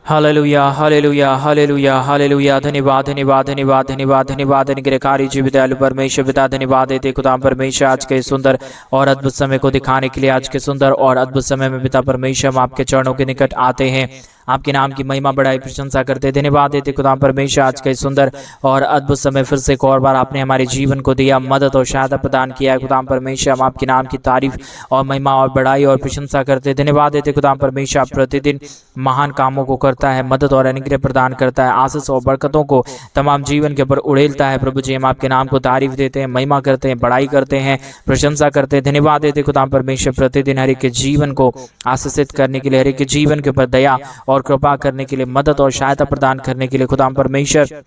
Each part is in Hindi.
Hallelujah hallelujah hallelujah hallelujah. धन्यवाद धन्यवाद धन्यवाद धन्यवाद धन्यवाद निग्रहकारी जीवित दयालु परमेश्वर पिता, धन्यवाद देते खुदा परमेश्वर आज के सुंदर और अद्भुत समय को दिखाने के लिए। आज के सुंदर और अद्भुत समय में पिता परमेश्वर हम आपके चरणों के निकट आते हैं, आपके नाम की महिमा बढ़ाई प्रशंसा करते, धन्यवाद देते खुदा परमेश्वर आज का सुंदर और अद्भुत समय फिर से एक और बार आपने हमारे जीवन को दिया, मदद और सहायता प्रदान किया है। खुदा परमेश्वर हम आपके नाम की तारीफ और महिमा और बढ़ाई और प्रशंसा करते, धन्यवाद देते खुदा परमेश्वर आप प्रतिदिन महान कामों को करता है, मदद और अनुग्रह प्रदान करता है, आशीष और बरकतों को तमाम जीवन के ऊपर उड़ेलता है। प्रभु जी हम आपके नाम को तारीफ देते हैं, महिमा करते हैं, बढ़ाई करते हैं, प्रशंसा करते हैं, धन्यवाद देते खुदा परमेश्वर प्रतिदिन हर एक के जीवन को आशीषित करने के लिए, हर एक के जीवन के ऊपर दया और कृपा करने के लिए, मदद और सहायता प्रदान करने के लिए खुदा परमेश्वर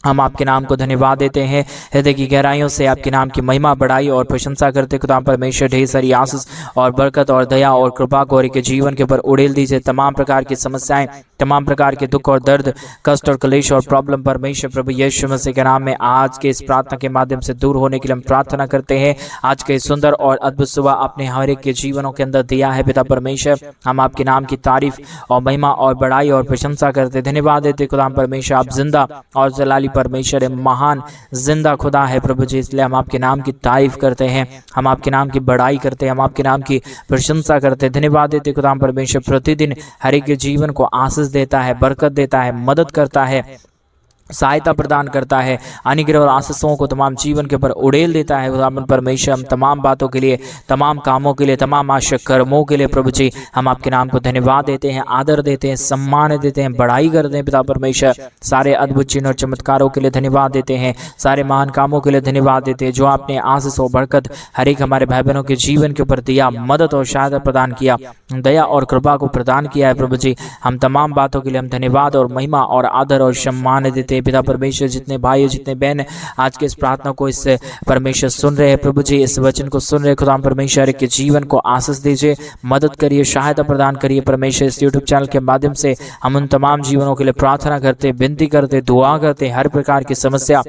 हम आपके नाम को धन्यवाद देते हैं। हृदय की गहराइयों से आपके नाम की महिमा बढ़ाई और प्रशंसा करते खुदा परमेश्वर ढेर सारी आशीष और बरकत और दया और कृपा को और के जीवन के ऊपर उड़ेल दीजिए। तमाम प्रकार की समस्याएं, तमाम प्रकार के दुख और दर्द, कष्ट और क्लेश और प्रॉब्लम परमेश्वर प्रभु यीशु मसीह के नाम में आज के इस प्रार्थना के माध्यम से दूर होने के लिए हम प्रार्थना करते हैं। आज के सुंदर और अद्भुत सुबह आपने हर एक के जीवनों के अंदर दिया है पिता परमेश्वर, हम आपके नाम की तारीफ और महिमा और बढ़ाई और प्रशंसा करते, धन्यवाद देते खुदा परमेश्वर आप जिंदा और जलाली परमेश्वर है, महान जिंदा खुदा है प्रभु जी, इसलिए हम आपके नाम की तारीफ करते हैं, हम आपके नाम की बढ़ाई करते हैं, हम आपके नाम की प्रशंसा करते हैं, धन्यवाद देते खुदा परमेश्वर प्रतिदिन हर एक के जीवन को आशीष देता है, बरकत देता है, मदद करता है, सहायता प्रदान करता है, अनुग्रह और आशीषों को तमाम जीवन के ऊपर उड़ेल देता है। खुदा परमेश्वर हम तमाम बातों के लिए, तमाम कामों के लिए, तमाम आशा कर्मों के लिए प्रभु जी हम आपके नाम को धन्यवाद देते हैं, आदर देते हैं, सम्मान देते हैं, बढ़ाई करते हैं पिता परमेश्वर। सारे अद्भुत चिन्ह और चमत्कारों के लिए धन्यवाद देते हैं, सारे महान कामों के लिए धन्यवाद देते हैं जो आपने आशीष और बरकत हर एक हमारे भाई बहनों के जीवन के ऊपर दिया, मदद और सहायता प्रदान किया, दया और कृपा को प्रदान किया है प्रभु जी। हम तमाम बातों के लिए हम धन्यवाद और महिमा और आदर और सम्मान देते पिता परमेश्वर। जितने भाई जितने बहन आज के इस प्रार्थना को इस परमेश्वर सुन रहे हैं प्रभु जी, इस वचन को सुन रहे खुदा परमेश्वर के जीवन को आशीष दीजिए, मदद करिए, सहायता प्रदान करिए परमेश्वर। इस यूट्यूब चैनल के माध्यम से हम उन तमाम जीवनों के लिए प्रार्थना करते, विनती करते, दुआ करते, हर प्रकार की समस्या,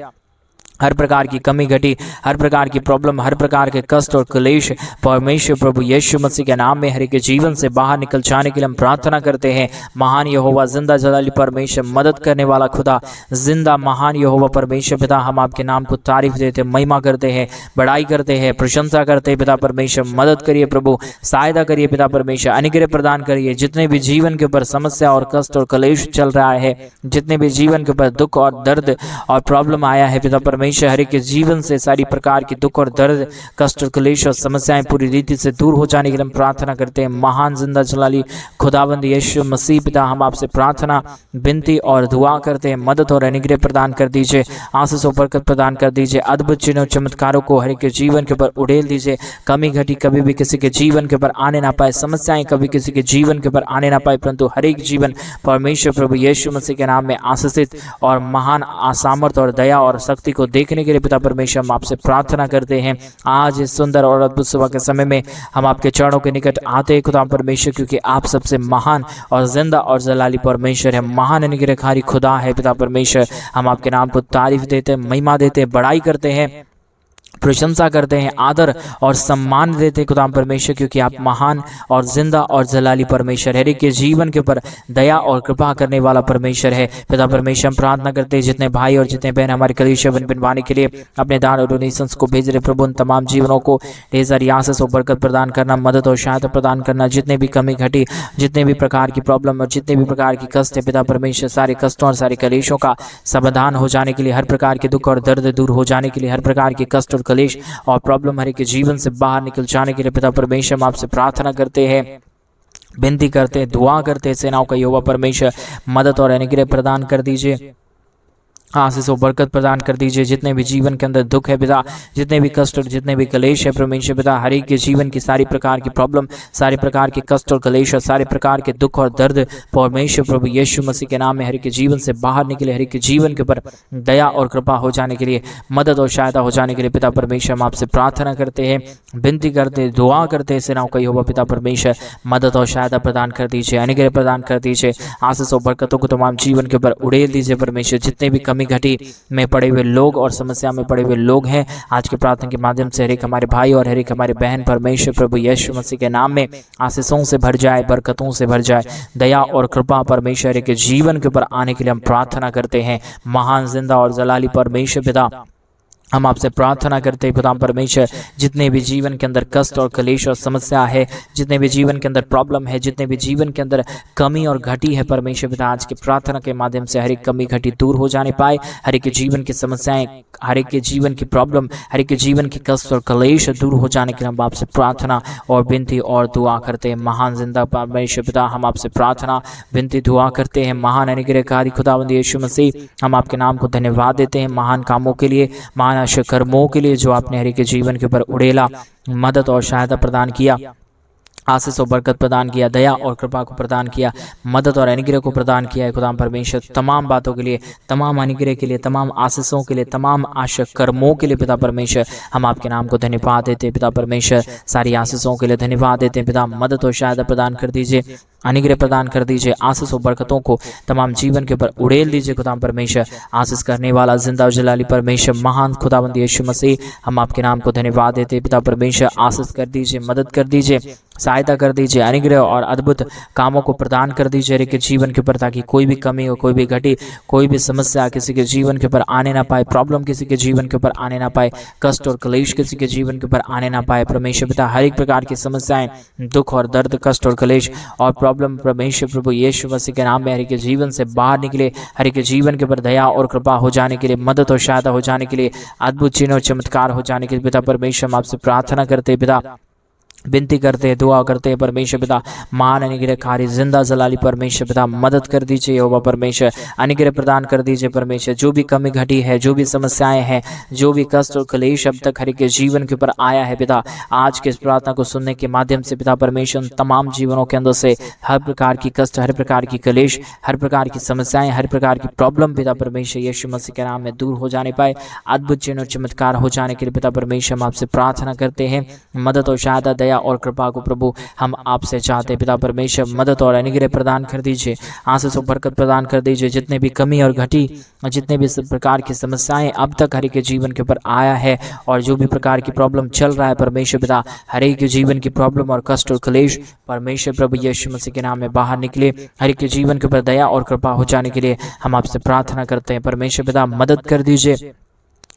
हर प्रकार की कमी घटी, हर प्रकार की प्रॉब्लम, हर प्रकार के कष्ट और क्लेश परमेश्वर प्रभु यीशु मसीह के नाम में हर एक के जीवन से बाहर निकल जाने के लिए हम प्रार्थना करते हैं। महान यहोवा जिंदा जलाली परमेश्वर, मदद करने वाला खुदा, जिंदा महान यहोवा परमेश्वर पिता, हम आपके नाम को तारीफ देते, महिमा करते हैं, बढ़ाई करते हैं, प्रशंसा करते हैं पिता परमेश्वर। मदद करिए प्रभु, सहायता करिए पिता परमेश्वर, अनुग्रह प्रदान करिए। जितने भी जीवन के ऊपर समस्या और कष्ट और क्लेश चल रहा है, जितने भी जीवन के ऊपर दुख और दर्द और प्रॉब्लम आया है पिता परमेश्वर, हर एक के जीवन से सारी प्रकार की दुख और दर्द, कष्ट और क्लेश और समस्याएं पूरी रीति से दूर हो जाने के लिए हम प्रार्थना करते हैं। महान जिंदा जलाली खुदावंद यीशु मसीह पिता, हम आपसे प्रार्थना, विनती और दुआ करते हैं, मदद और अनुग्रह प्रदान कर दीजिए, आशीष और बरकत प्रदान कर दीजिए, अद्भुत चिन्ह और चमत्कारों को हर एक के जीवन के ऊपर उड़ेल दीजिए। कमी घटी कभी भी किसी के जीवन के ऊपर आने ना पाए, समस्याएं कभी किसी के जीवन के ऊपर आने ना पाए, परंतु हर एक जीवन परमेश्वर प्रभु यीशु मसीह के नाम में आशीषित और महान सामर्थ और दया और शक्ति को देखने के लिए पिता परमेश्वर हम आपसे प्रार्थना करते हैं। आज इस सुंदर और अद्भुत सुबह के समय में हम आपके चरणों के निकट आते हैं खुदा परमेश्वर, क्योंकि आप सबसे महान और जिंदा और जलाली परमेश्वर है, महान अनुग्रहकारी खुदा है पिता परमेश्वर। हम आपके नाम को तारीफ देते हैं, महिमा देते हैं, बढ़ाई करते हैं, प्रशंसा करते हैं, आदर और सम्मान देते खुदा परमेश्वर, क्योंकि आप महान और जिंदा और जलाली परमेश्वर, हर एक के जीवन के ऊपर दया और कृपा करने वाला परमेश्वर है पिता परमेश्वर। हम प्रार्थना करते हैं जितने भाई और जितने बहन हमारे कलीसिया बनवाने के लिए अपने दान और डोनेशंस को भेज रहे प्रभु, उन तमाम जीवनों को ढेर सारी आशीष और बरकत प्रदान करना, मदद और सहायता प्रदान करना। जितने भी कमी घटी, जितने भी प्रकार की प्रॉब्लम और जितने भी प्रकार की कष्ट है पिता परमेश्वर, सारे कष्टों और सारे कलेशों का समाधान हो जाने के लिए, हर प्रकार के दुख और दर्द दूर हो जाने के लिए, हर प्रकार के कष्ट और क्लेश और प्रॉब्लम हर एक के जीवन से बाहर निकल जाने के लिए पिता परमेश्वर हम आपसे प्रार्थना करते हैं, विनती करते हैं, दुआ करते हैं। सेनाओं का यहोवा परमेश्वर मदद और अनुग्रह प्रदान कर दीजिए, आशीष और बरकत प्रदान कर दीजिए। जितने भी जीवन के अंदर दुख है पिता, जितने भी कष्ट और जितने भी क्लेश है परमेश्वर पिता, हर एक के जीवन की सारी प्रकार की प्रॉब्लम, सारे प्रकार के कष्ट और क्लेश और सारे प्रकार के दुख और दर्द परमेश्वर प्रभु यीशु मसीह के नाम में हर एक के जीवन से बाहर निकले, हर एक के जीवन के ऊपर दया और कृपा हो जाने के लिए, मदद और सहायता हो जाने के लिए पिता परमेश्वर हम आपसे प्रार्थना करते हैं, विनती करते हैं, दुआ करते हैं। सेनाओं का यहोवा पिता परमेश्वर मदद और सहायता प्रदान कर दीजिए, अनुग्रह प्रदान कर दीजिए, आशीष और बरकतों को तमाम जीवन के ऊपर उड़ेल दीजिए परमेश्वर। जितने भी कमी घटी में पड़े हुए लोग और समस्या में पड़े हुए लोग हैं, आज के प्रार्थना के माध्यम से हर एक हमारे भाई और हर एक हमारे बहन परमेश्वर प्रभु यीशु मसीह के नाम में आशीषों से भर जाए, बरकतों से भर जाए, दया और कृपा परमेश्वर के जीवन के ऊपर आने के लिए हम प्रार्थना करते हैं। महान जिंदा और जलाली परमेश्वर पिता, हम आपसे प्रार्थना करते हैं पिता परमेश्वर, जितने भी जीवन के अंदर कष्ट और कलेश और समस्या है, जितने भी जीवन के अंदर प्रॉब्लम है, जितने भी जीवन के अंदर कमी और घटी है परमेश्वर पिता, आज की प्रार्थना के माध्यम से हर एक कमी घटी दूर हो जाने पाए, हर एक के जीवन की समस्याएं, हर एक के जीवन की प्रॉब्लम, हर एक के जीवन के कष्ट और कलेश दूर हो जाने के लिए हम आपसे प्रार्थना और विनती और दुआ करते हैं। महान जिंदा परमेश्वर पिता, हम आपसे प्रार्थना विनती दुआ करते हैं। महान अनुग्रहकारी खुदावंद यीशु मसीह, हम आपके नाम को धन्यवाद देते हैं महान कामों के लिए, महान कर्मों के लिए जो आपने हर एक के जीवन के ऊपर उड़ेला मदद और सहायता प्रदान किया, आशीष और बरकत प्रदान किया, दया और कृपा को प्रदान किया, मदद और अनुग्रह को प्रदान किया है खुदा परमेश्वर। तमाम बातों के लिए, तमाम अनुग्रह के लिए, तमाम आशीषों के लिए, तमाम आशा कर्मों के लिए पिता परमेश्वर हम आपके नाम को धन्यवाद देते हैं पिता परमेश्वर। सारी आशीषों के लिए धन्यवाद देते हैं पिता। मदद और सहायता प्रदान कर दीजिए, अनुग्रह प्रदान कर दीजिए, आशीष और बरकतों को तमाम जीवन के ऊपर उड़ेल दीजिए खुदा परमेश्वर। आशीष करने वाला जिंदा और जलाली परमेश्वर महान खुदावंद यीशु मसीह, हम आपके नाम को धन्यवाद देते हैं पिता परमेश्वर। आशीष कर दीजिए, मदद कर दीजिए, सहायता कर दीजिए, अनुग्रह और अद्भुत कामों को प्रदान कर दीजिए के जीवन के ऊपर, ताकि कोई भी कमी हो, कोई भी घटी, कोई भी समस्या किसी के जीवन के ऊपर आने ना पाए, प्रॉब्लम किसी के जीवन के ऊपर आने ना पाए, कष्ट और क्लेश किसी के जीवन के ऊपर आने ना पाए परमेश्वर पिता। हर एक प्रकार की समस्याएं, दुख और दर्द, कष्ट और क्लेश और प्रॉब्लम परमेश्वर प्रभु यीशु मसीह के नाम में हर एक के जीवन से बाहर निकले, हर एक के जीवन के ऊपर दया और कृपा हो जाने के लिए, मदद और सहायता हो जाने के लिए, अद्भुत चिन्ह और चमत्कार हो जाने के लिए पिता परमेश्वर हम आपसे प्रार्थना करते हैं पिता, विनती करते हैं, दुआ करते हैं परमेश्वर पिता। महान अनुग्रहकारी जिंदा जलाली परमेश्वर पिता, मदद कर दीजिए यहोवा परमेश्वर, अनुग्रह प्रदान कर दीजिए परमेश्वर। जो भी कमी घटी है, जो भी समस्याएं हैं, जो भी कष्ट और क्लेश अब तक हर एक के जीवन के ऊपर आया है पिता, आज के इस प्रार्थना को सुनने के माध्यम से पिता परमेश्वर तमाम जीवनों के अंदर से हर प्रकार की कष्ट, हर प्रकार की क्लेश, हर प्रकार की समस्याएं, हर प्रकार की प्रॉब्लम पिता परमेश्वर यीशु मसीह के नाम में दूर हो जाने पाए, अद्भुत चिन्ह और चमत्कार हो जाने के लिए पिता परमेश्वर हम आपसे प्रार्थना करते हैं। मदद और सहायता, दया और कृपा को प्रभु हम आपसे चाहते हैं पिता परमेश्वर। मदद और अनुग्रह प्रदान कर दीजिए, आशीष और बरकत प्रदान कर दीजिए। जितने भी कमी और घटी, जितने भी प्रकार की समस्याएं अब तक हर एक के जीवन के ऊपर आया है, और जो भी प्रकार की प्रॉब्लम चल रहा है परमेश्वर पिता, हर एक के जीवन की प्रॉब्लम और कष्ट और क्लेश परमेश्वर प्रभु यीशु मसीह के नाम में बाहर निकले, हर एक के जीवन के ऊपर दया और कृपा हो जाने के लिए हम आपसे प्रार्थना करते हैं परमेश्वर पिता। मदद कर दीजिए,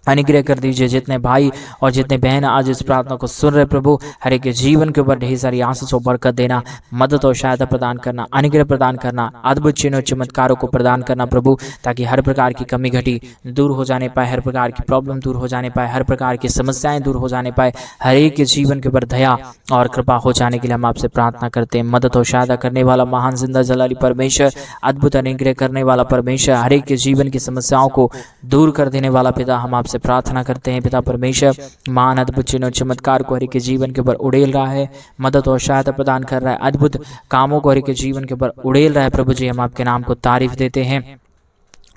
अनुग्रह कर दीजिए। जितने भाई और जितने बहन आज इस प्रार्थना को सुन रहे प्रभु, हर एक के जीवन के ऊपर ढेर सारी आशीष और बरकत देना, मदद और सहायता प्रदान करना, अनुग्रह प्रदान करना, अद्भुत चिन्ह और चमत्कारों को प्रदान करना प्रभु, ताकि हर प्रकार की कमी घटी दूर हो जाने पाए, हर प्रकार की प्रॉब्लम दूर हो जाने पाए, हर प्रकार की समस्याएं दूर हो जाने पाए, हर एक के जीवन के ऊपर दया और कृपा हो जाने के लिए हम आपसे प्रार्थना करते हैं। मदद और सहायता करने वाला महान जिंदा जलाली परमेश्वर, अद्भुत अनुग्रह करने वाला परमेश्वर, हर एक के जीवन की समस्याओं को दूर कर देने वाला पिता, हम आपसे प्रार्थना करते हैं पिता परमेश्वर। महान अद्भुत चिन्ह और चमत्कार को हर एक के जीवन के ऊपर उड़ेल रहा है, मदद और सहायता प्रदान कर रहा है, अद्भुत कामों को हर एक के जीवन के ऊपर उड़ेल रहा है प्रभु जी। हम आपके नाम को तारीफ देते हैं,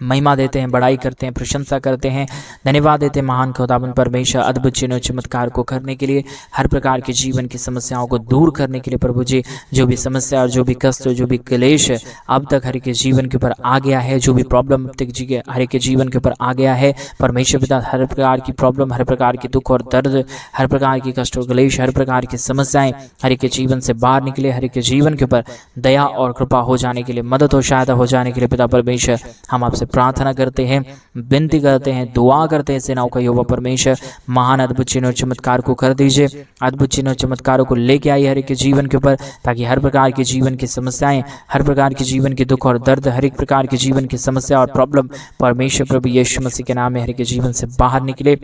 महिमा देते हैं, बड़ाई करते हैं, प्रशंसा करते हैं, धन्यवाद देते हैं महान खुदावंद परमेश्वर, अद्भुत चिन्ह और चमत्कार को करने के लिए, हर प्रकार के जीवन की समस्याओं को दूर करने के लिए प्रभु जी। जो भी समस्या और जो भी कष्ट और जो भी क्लेश अब तक हर एक के जीवन के ऊपर आ गया है, जो भी प्रॉब्लम अब तक हर एक के जीवन के ऊपर आ गया है परमेश्वर पिता, हर प्रकार की प्रॉब्लम, हर प्रकार की दुख और दर्द, हर प्रकार की कष्ट और क्लेश, हर प्रकार की समस्याएं हर एक के जीवन से बाहर निकले, हर एक के जीवन के ऊपर दया और कृपा हो जाने के लिए, मदद और सहायता हो जाने के लिए पिता परमेश्वर हम आपसे प्रार्थना करते हैं, विनती करते हैं, दुआ करते हैं सेनाओं का यहोवा परमेश्वर। महान अद्भुत चिन्ह और चमत्कार को कर दीजिए, अद्भुत चिन्ह और चमत्कारों को लेके आइए हर एक के जीवन के ऊपर, ताकि हर प्रकार के जीवन की समस्याएं, हर प्रकार के जीवन के दुख और दर्द, हर एक प्रकार के जीवन की समस्या और प्रॉब्लम परमेश्वर प्रभु यीशु मसीह के नाम में हर एक के जीवन से बाहर निकले,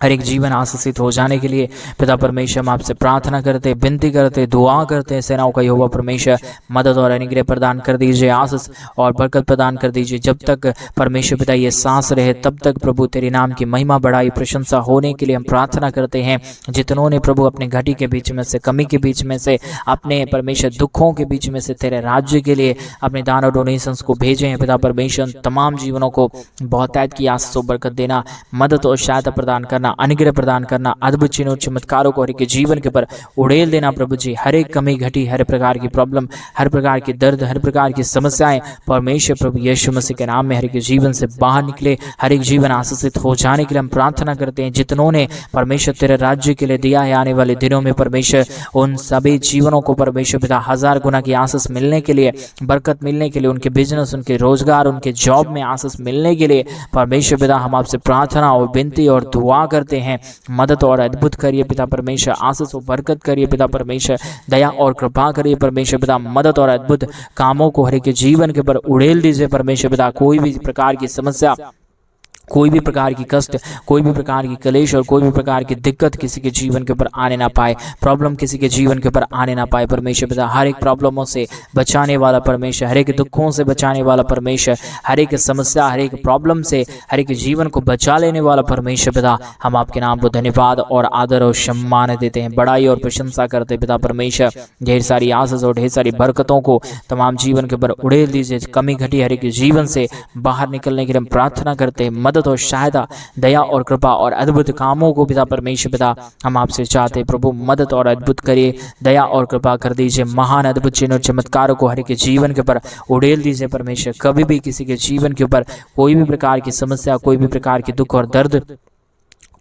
हर एक जीवन आशीषित हो जाने के लिए पिता परमेश्वर हम आपसे प्रार्थना करते, विनती करते, दुआ करते हैं सेनाओं का यहोवा परमेश्वर। मदद और अनुग्रह प्रदान कर दीजिए, आशीष और बरकत प्रदान कर दीजिए। जब तक परमेश्वर पिता ये सांस रहे तब तक प्रभु तेरे नाम की महिमा, बड़ाई, प्रशंसा होने के लिए हम प्रार्थना करते हैं। जितनों ने प्रभु अपने घटी के बीच में से, कमी के बीच में से, अपने परमेश्वर दुखों के बीच में से तेरे राज्य के लिए अपने दान और डोनेशंस को भेजे हैं पिता परमेश्वर, तमाम जीवनों को बहुतायत की आशीष और बरकत देना, मदद और सहायता प्रदान करना करना, अनुग्रह प्रदान करना, अद्भुत चिन्हों चमत्कारों को हर एक के जीवन के ऊपर उड़ेल देना प्रभु जी। हर एक कमी घटी, हर प्रकार की प्रॉब्लम, हर प्रकार की दर्द, हर प्रकार की समस्याएं परमेश्वर प्रभु यीशु मसीह के नाम में हर एक जीवन से बाहर निकले, हर एक जीवन आशीषित हो जाने के लिए हम प्रार्थना करते हैं। जितनों ने परमेश्वर तेरे राज्य के लिए दिया है, आने वाले दिनों में परमेश्वर उन सभी जीवनों को परमेश्वर पिता 1000 गुना की आशीष मिलने के लिए, बरकत मिलने के लिए, उनके बिजनेस, उनके रोजगार, उनके जॉब में आशीष मिलने के लिए परमेश्वर पिता हम आपसे प्रार्थना और विनती और दुआ करते हैं। मदद और अद्भुत करिए पिता परमेश्वर, आशीष और बरकत करिए पिता परमेश्वर, दया और कृपा करिए परमेश्वर पिता, मदद और अद्भुत कामों को हर एक जीवन के ऊपर उड़ेल दीजिए परमेश्वर पिता। कोई भी प्रकार की समस्या, कोई भी प्रकार की कष्ट, कोई भी प्रकार की कलेश और कोई भी प्रकार की दिक्कत किसी के जीवन के ऊपर आने ना पाए, प्रॉब्लम किसी के जीवन के ऊपर आने ना पाए परमेश्वर पिता। हर एक प्रॉब्लमों से बचाने वाला परमेश्वर, हर एक दुखों से बचाने वाला परमेश्वर, हर एक समस्या, हर एक प्रॉब्लम से हर एक जीवन को बचा लेने वाला परमेश्वर पिता, हम आपके नाम को धन्यवाद और आदर और सम्मान देते हैं, बड़ाई और प्रशंसा करते पिता परमेश्वर। ढेर सारी आशीष और ढेर सारी बरकतों को तमाम जीवन के ऊपर उड़ेल दीजिए। कमी घटी हर एक जीवन से बाहर निकलने के लिए हम प्रार्थना करते हैं। मदद और सहायता, दया और कृपा और अद्भुत कामों को पिता परमेश्वर पिता हम आपसे चाहते हैं प्रभु। मदद और अद्भुत करिए, दया और कृपा कर दीजिए। महान अद्भुत चिन्ह और चमत्कारों को हर एक जीवन के ऊपर उड़ेल दीजिए परमेश्वर। कभी भी किसी के जीवन के ऊपर कोई भी प्रकार की समस्या, कोई भी प्रकार की दुख और दर्द,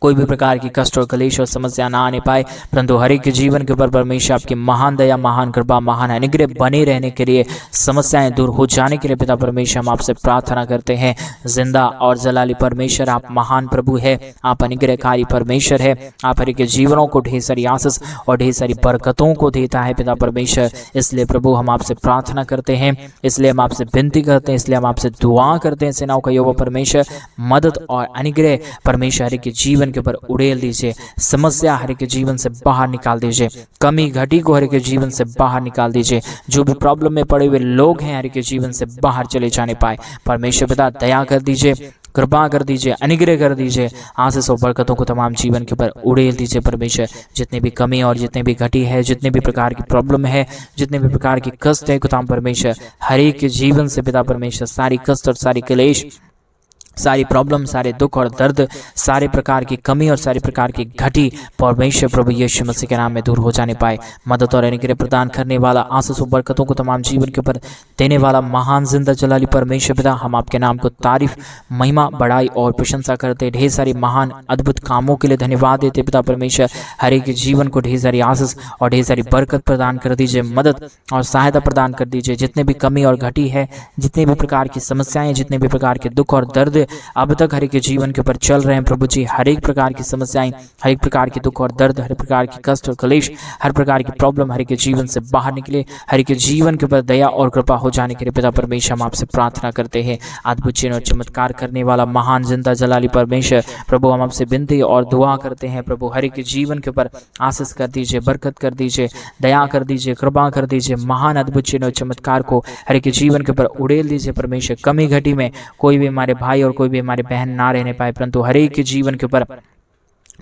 कोई भी प्रकार की कष्ट और कलेश और समस्या ना आने पाए, परंतु हर एक के जीवन के ऊपर परमेश्वर आपकी महान दया, महान कृपा, महान अनुग्रह बने रहने के लिए, समस्याएं दूर हो जाने के लिए पिता परमेश्वर हम आपसे प्रार्थना करते हैं। जिंदा और जलाली परमेश्वर आप महान प्रभु है, आप अनुग्रहकारी परमेश्वर है। आप हर एक के जीवनों को ढेर सारी आशीष और ढेर सारी बरकतों को देता है पिता परमेश्वर। इसलिए प्रभु हम आपसे प्रार्थना करते हैं, इसलिए हम आपसे विनती करते हैं, इसलिए हम आपसे दुआ करते हैं। सेनाओं का यहोवा परमेश्वर मदद और अनुग्रह परमेश्वर हर एक के जीवन के ऊपर उड़ेल दीजिए। समस्या हर एक के जीवन से बाहर निकाल दीजिए, कमी घटी को हर एक के जीवन से बाहर निकाल दीजिए। जो भी प्रॉब्लम में पड़े हुए लोग हैं हर एक के जीवन से बाहर चले जाने पाए परमेश्वर पिता, दया कर दीजिए, कृपा कर दीजिए, अनुग्रह कर दीजिए। आशीष और बरकतों को तमाम जीवन के ऊपर उड़ेल दीजिए परमेश्वर। जितनी भी कमी और जितने भी घटी है, जितने भी प्रकार की प्रॉब्लम है, जितने भी प्रकार की कष्ट है खुदाम परमेश्वर, हर एक के जीवन से पिता परमेश्वर सारी कष्ट और सारी क्लेश, सारी प्रॉब्लम, सारे दुख और दर्द, सारे प्रकार की कमी और सारी प्रकार की घटी परमेश्वर प्रभु यीशु मसीह के नाम में दूर हो जाने पाए। मदद और अनुग्रह प्रदान करने वाला, आशीष और बरकतों को तमाम जीवन के ऊपर देने वाला महान जिंदा जलाली परमेश्वर पिता, हम आपके नाम को तारीफ, महिमा, बड़ाई और प्रशंसा करते। ढेर सारी महान अद्भुत कामों के लिए धन्यवाद देते पिता परमेश्वर। हर एक जीवन को ढेर सारी आशीष और ढेर सारी बरकत प्रदान कर दीजिए, मदद और सहायता प्रदान कर दीजिए। जितने भी कमी और घटी है, जितने भी प्रकार की समस्याएं, जितने भी प्रकार के दुख और दर्द अब तक हर एक के जीवन के ऊपर चल रहे हैं प्रभु जी, हर एक प्रकार की समस्याएं, हर एक प्रकार की दुख और दर्द, हर प्रकार की कष्ट और कलेश, हर प्रकार की प्रॉब्लम हर एक के जीवन से बाहर निकले। हर एक के जीवन के ऊपर दया और कृपा हो जाने के लिए पिता परमेश्वर हम आपसे प्रार्थना करते हैं। अद्भुत चिन्ह और चमत्कार करने वाला महान जिंदा जलाली परमेश्वर प्रभु, हम आपसे विनती और दुआ करते हैं प्रभु, हर एक के जीवन के ऊपर आशीष कर दीजिए, बरकत कर दीजिए, दया कर दीजिए, कृपा कर दीजिए। महान अद्भुत चिन्ह और चमत्कार को हर एक के जीवन के ऊपर उड़ेल दीजिए परमेश्वर। कमी घटी में कोई भी हमारे भाई और कोई भी हमारे बहन ना रहने पाए, परंतु हर एक के जीवन के ऊपर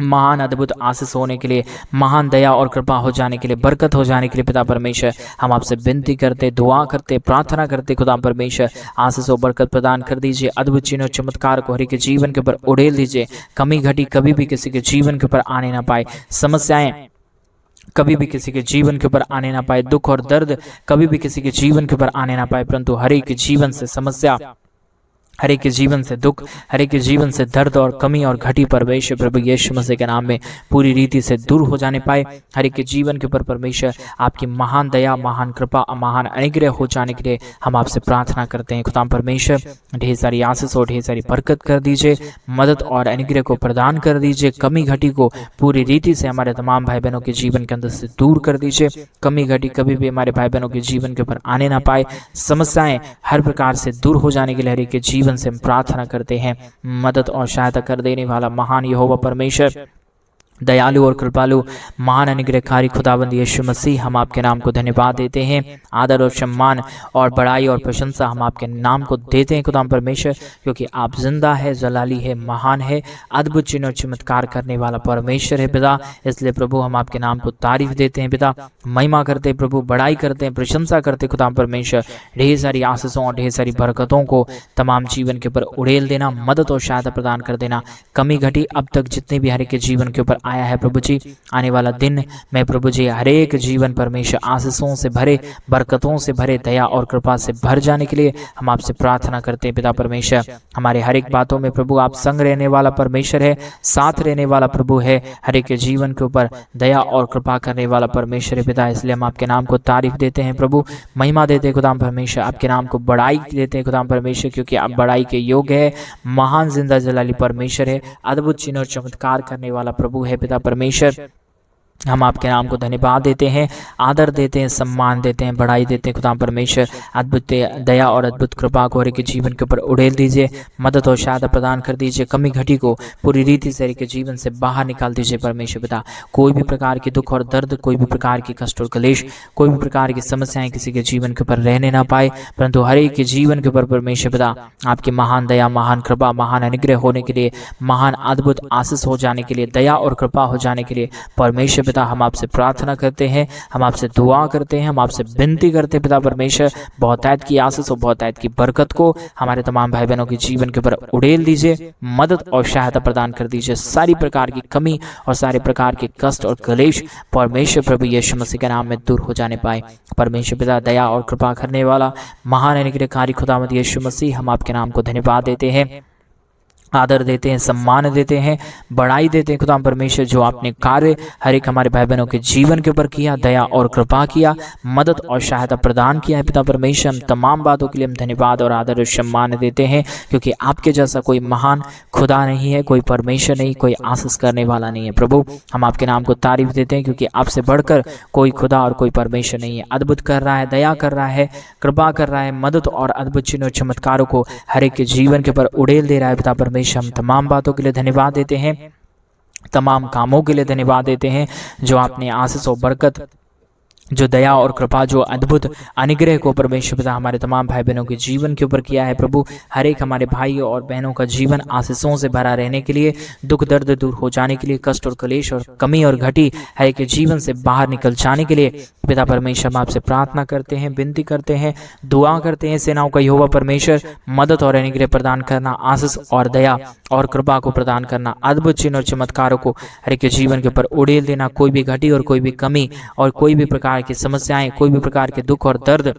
महान अद्भुत आशीष होने के लिए, महान दया और कृपा हो जाने के लिए, बरकत हो जाने के लिए पिता परमेश्वर हम आपसे विनती करते, दुआ करते, प्रार्थना करते। खुदा परमेश्वर आशीष और बरकत प्रदान कर दीजिए। अद्भुत चिन्ह और चमत्कार को हर एक के जीवन के ऊपर उड़ेल दीजिए। कमी घटी कभी भी किसी के जीवन के ऊपर आने ना पाए, समस्याएं कभी भी किसी के जीवन के ऊपर आने ना पाए, दुख और दर्द कभी भी किसी के जीवन के ऊपर आने ना पाए, परंतु हर एक के जीवन से समस्या, हर एक के जीवन से दुख, हर एक के जीवन से दर्द और कमी और घटी परमेश्वर प्रभु यीशु मसीह के नाम में पूरी रीति से दूर हो जाने पाए। हर एक के जीवन के ऊपर परमेश्वर आपकी महान दया, महान कृपा, महान अनुग्रह हो जाने के लिए हम आपसे प्रार्थना करते हैं। खुदा परमेश्वर ढेर सारी आशीष और ढेर सारी बरकत कर दीजिए, मदद और अनुग्रह को प्रदान कर दीजिए। कमी घटी को पूरी रीति से हमारे तमाम भाई बहनों के जीवन के अंदर से दूर कर दीजिए। कमी घटी कभी भी हमारे भाई बहनों के जीवन के ऊपर आने ना पाए। समस्याएं हर प्रकार से दूर हो जाने के लिए हर एक के जीवन से हम प्रार्थना करते हैं। मदद और सहायता कर देने वाला महान यहोवा परमेश्वर दयालु और कृपालु महान अनुग्रहकारी खुदाबंद यीशु मसीह, हम आपके नाम को धन्यवाद देते हैं। आदर और सम्मान और बड़ाई और प्रशंसा हम आपके नाम को देते हैं खुदा परमेश्वर, क्योंकि आप जिंदा है, जलाली है, महान है, अद्भुत चिन्ह और चमत्कार करने वाला परमेश्वर है पिता। इसलिए प्रभु हम आपके नाम को तारीफ देते हैं पिता, महिमा करते हैं प्रभु, बड़ाई करते हैं, प्रशंसा करते हैं खुदा परमेश्वर। ढेर सारी आशीषों और ढेर सारी बरकतों को तमाम जीवन के ऊपर उड़ेल देना, मदद और सहायता प्रदान कर देना। कमी घटी अब तक जितने भी हर एक के जीवन के ऊपर आया है प्रभु जी, आने वाला दिन में प्रभु जी हर एक जीवन परमेश्वर आशीषों से भरे, बरकतों से भरे, दया और कृपा से भर जाने के लिए हम आपसे प्रार्थना करते हैं पिता परमेश्वर। हमारे हर एक बातों में प्रभु आप संग रहने वाला परमेश्वर है, साथ रहने वाला प्रभु है, हर एक के जीवन के ऊपर दया और कृपा करने वाला परमेश्वर है पिता। इसलिए हम आपके नाम को तारीफ देते हैं प्रभु, महिमा देते हैं खुदा परमेश्वर, आपके नाम को बड़ाई देते हैं खुदा परमेश्वर, क्योंकि आप बड़ाई के योग्य है, महान जिंदा जलाली परमेश्वर है, अद्भुत चिन्ह और चमत्कार करने वाला प्रभु है पिता परमेश्वर। हम आपके नाम को धन्यवाद देते हैं, आदर देते हैं, सम्मान देते हैं, बड़ाई देते हैं खुदा परमेश्वर। अद्भुत दया और अद्भुत कृपा को हर एक के जीवन के ऊपर उड़ेल दीजिए, मदद और सहायता प्रदान कर दीजिए, कमी घटी को पूरी रीति से हर एक के जीवन से बाहर निकाल दीजिए परमेश्वर पिता। कोई भी प्रकार के दुख और दर्द, कोई भी प्रकार की कष्ट और क्लेश, कोई भी प्रकार की समस्याएं किसी के जीवन के ऊपर रहने ना पाए, परंतु हर एक के जीवन के ऊपर परमेश्वर पिता आपकी महान दया, महान कृपा, महान अनुग्रह होने के लिए, महान अद्भुत आशीष हो जाने के लिए, दया और कृपा हो जाने के लिए परमेश्वर पिता हम आपसे प्रार्थना करते हैं, हम आपसे दुआ करते हैं, हम आपसे विनती करते हैं पिता परमेश्वर। बहुतायत की आशीष और बहुतायत की बरकत को हमारे तमाम भाई बहनों के जीवन के ऊपर उड़ेल दीजिए, मदद और सहायता प्रदान कर दीजिए। सारी प्रकार की कमी और सारे प्रकार के कष्ट और क्लेश परमेश्वर प्रभु यीशु मसीह के नाम में दूर हो जाने पाए। परमेश्वर पिता दया और कृपा करने वाला महान अनुग्रहकारी खुदावंद यीशु मसीह, हम आपके नाम को धन्यवाद देते हैं, आदर देते हैं, सम्मान देते हैं, बड़ाई देते हैं खुदा परमेश्वर। जो आपने कार्य हर एक हमारे भाई बहनों के जीवन के ऊपर किया, दया और कृपा किया, मदद और सहायता प्रदान किया है पिता परमेश्वर, हम तमाम बातों के लिए हम धन्यवाद और आदर और सम्मान देते हैं, क्योंकि आपके जैसा कोई महान खुदा नहीं है, कोई परमेश्वर नहीं, कोई आशीष करने वाला नहीं है प्रभु। हम आपके नाम को तारीफ देते हैं, क्योंकि आपसे बढ़कर कोई खुदा और कोई परमेश्वर नहीं है। अद्भुत कर रहा है, दया कर रहा है, कृपा कर रहा है, मदद और अद्भुत चिन्ह और चमत्कारों को हर एक के जीवन के ऊपर उड़ेल दे रहा है पिता परमेश्वर। हम तमाम बातों के लिए धन्यवाद देते हैं, तमाम कामों के लिए धन्यवाद देते हैं जो आपने आशीष और बरकत, जो दया और कृपा, जो अद्भुत अनुग्रह को परमेश्वर पिता हमारे तमाम भाई बहनों के जीवन के ऊपर किया है प्रभु। हर एक हमारे भाई और बहनों का जीवन आशीषों से भरा रहने के लिए, दुख दर्द दूर हो जाने के लिए, कष्ट और क्लेश और कमी और घटी हर एक के जीवन से बाहर निकल जाने के लिए पिता परमेश्वर हम आपसे प्रार्थना करते हैं, विनती करते हैं, दुआ करते हैं। सेनाओं का यहोवा परमेश्वर मदद और अनुग्रह प्रदान करना, आशीष और दया और कृपा को प्रदान करना, अद्भुत चिन्ह और चमत्कारों को हर एक के जीवन के ऊपर उड़ेल देना। कोई भी घटी और कोई भी कमी और कोई भी प्रकार की समस्याएं, कोई भी प्रकार के दुख और दर्द,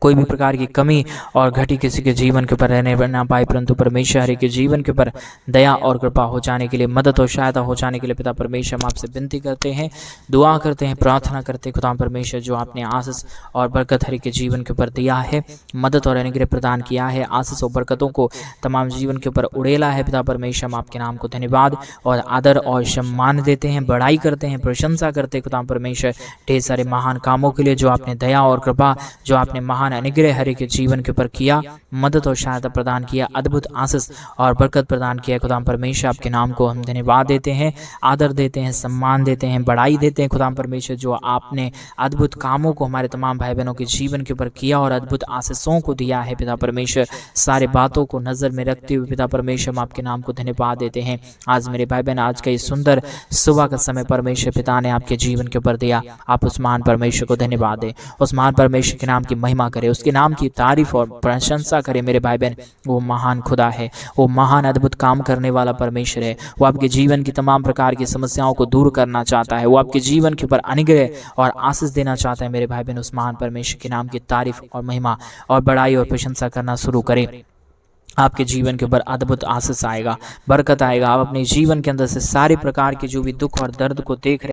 कोई भी प्रकार की कमी और घटी किसी के जीवन के ऊपर रहने ना पाए, परंतु परमेश्वर हर एक के जीवन के ऊपर दया और कृपा हो जाने के लिए, मदद और सहायता हो जाने के लिए पिता परमेश्वर हम आपसे विनती करते हैं, दुआ करते हैं, प्रार्थना करते हैं खुदा परमेश्वर। जो आपने आशीष और बरकत हर एक के जीवन के ऊपर दिया है, मदद और अनुग्रह प्रदान किया है, आशीष और बरकतों को तमाम जीवन के ऊपर उड़ेला है पिता परमेश्वर, हम आपके नाम को धन्यवाद और आदर और सम्मान देते हैं, बड़ाई करते हैं, प्रशंसा करते हैं खुदा परमेश्वर ढेर सारे महान कामों के लिए जो आपने दया और कृपा, जो आपने महान अनुग्रह हर एक के जीवन के ऊपर किया, मदद और सहायता प्रदान किया, अद्भुत आशीष और बरकत प्रदान किया खुदा परमेश्वर। आपके नाम को हम धन्यवाद देते हैं, आदर देते हैं, सम्मान देते हैं, बड़ाई देते हैं खुदा परमेश्वर। जो आपने अद्भुत कामों को हमारे तमाम भाई बहनों के जीवन के ऊपर किया और अद्भुत आशीषों को दिया है पिता परमेश्वर, सारे बातों को नजर में रखते हुए पिता परमेश्वर हम आपके नाम को धन्यवाद देते हैं। आज मेरे भाई बहन, आज का ये सुंदर सुबह का समय परमेश्वर पिता ने आपके जीवन के ऊपर दिया, आप उस महान परमेश्वर को धन्यवाद दें, उस महान परमेश्वर के नाम की महिमा करें, उसके नाम की तारीफ और प्रशंसा करें मेरे भाई बहन। वो महान खुदा है, वो महान अद्भुत काम करने वाला परमेश्वर है। वो आपके जीवन की तमाम प्रकार की समस्याओं को दूर करना चाहता है, वो आपके जीवन के ऊपर अनुग्रह और आशीष देना चाहता है मेरे भाई बहन। उस महान परमेश्वर के नाम की तारीफ और महिमा और बड़ाई और प्रशंसा करना शुरू करें। आपके जीवन के ऊपर अद्भुत आशीष आएगा, बरकत आएगा। आप अपने जीवन के अंदर से सारे प्रकार के जो भी दुख और दर्द को देख रहे